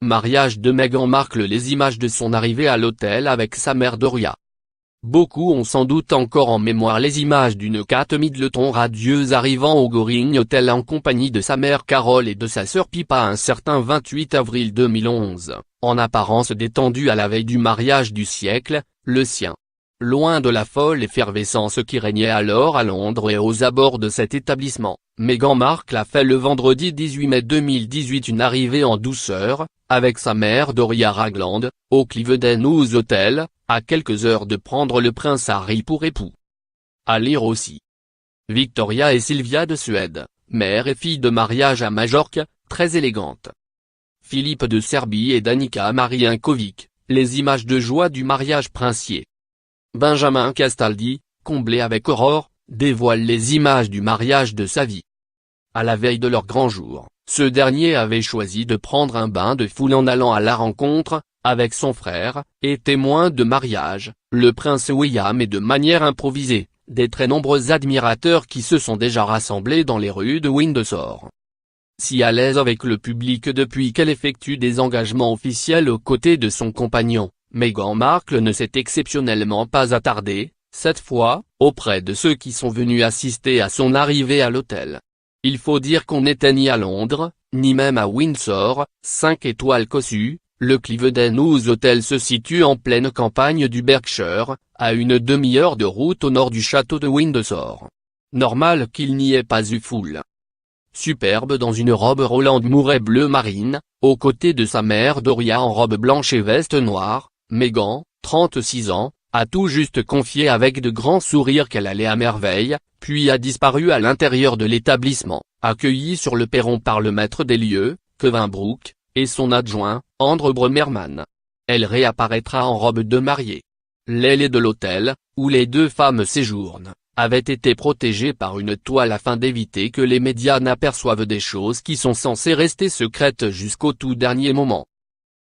mariage de Meghan Markle. Les images de son arrivée à l'hôtel avec sa mère Doria. Beaucoup ont sans doute encore en mémoire les images d'une Kate Middleton radieuse arrivant au Goring Hotel en compagnie de sa mère Carole et de sa sœur Pippa un certain 28 avril 2011, en apparence détendue à la veille du mariage du siècle, le sien. Loin de la folle effervescence qui régnait alors à Londres et aux abords de cet établissement, Meghan Markle a fait le vendredi 18 mai 2018 une arrivée en douceur, avec sa mère Doria Ragland, au Cliveden House Hotel, à quelques heures de prendre le prince Harry pour époux. À lire aussi. Victoria et Sylvia de Suède, mère et fille de mariage à Majorque, très élégante. Philippe de Serbie et Danica Marinkovic, les images de joie du mariage princier. Benjamin Castaldi, comblé avec Aurore, dévoile les images du mariage de sa vie. À la veille de leur grand jour, ce dernier avait choisi de prendre un bain de foule en allant à la rencontre, avec son frère, et témoin de mariage, le prince William et de manière improvisée, des très nombreux admirateurs qui se sont déjà rassemblés dans les rues de Windsor. Si à l'aise avec le public depuis qu'elle effectue des engagements officiels aux côtés de son compagnon, Meghan Markle ne s'est exceptionnellement pas attardée, cette fois, auprès de ceux qui sont venus assister à son arrivée à l'hôtel. Il faut dire qu'on n'était ni à Londres, ni même à Windsor, 5 étoiles cossues. Le Cliveden House Hotel se situe en pleine campagne du Berkshire, à une demi-heure de route au nord du château de Windsor. Normal qu'il n'y ait pas eu foule. Superbe dans une robe Roland Mouret bleu marine, aux côtés de sa mère Doria en robe blanche et veste noire, Meghan, 36 ans, a tout juste confié avec de grands sourires qu'elle allait à merveille, puis a disparu à l'intérieur de l'établissement, accueillie sur le perron par le maître des lieux, Kevin Brooke, et son adjoint, Andrew Bremerman. Elle réapparaîtra en robe de mariée. L'aile de l'hôtel, où les deux femmes séjournent, avait été protégée par une toile afin d'éviter que les médias n'aperçoivent des choses qui sont censées rester secrètes jusqu'au tout dernier moment.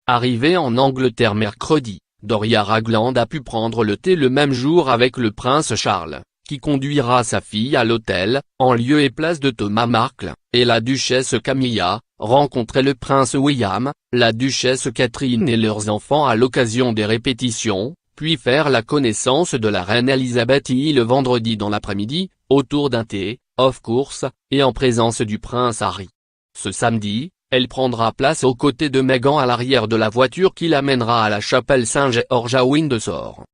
Arrivée en Angleterre mercredi, Doria Ragland a pu prendre le thé le même jour avec le prince Charles, qui conduira sa fille à l'hôtel, en lieu et place de Thomas Markle, et la duchesse Camilla, rencontrer le prince William, la duchesse Catherine et leurs enfants à l'occasion des répétitions, puis faire la connaissance de la reine Elisabeth I le vendredi dans l'après-midi, autour d'un thé, of course, et en présence du prince Harry. Ce samedi, elle prendra place aux côtés de Meghan à l'arrière de la voiture qui l'amènera à la chapelle Saint-Georges à Windsor.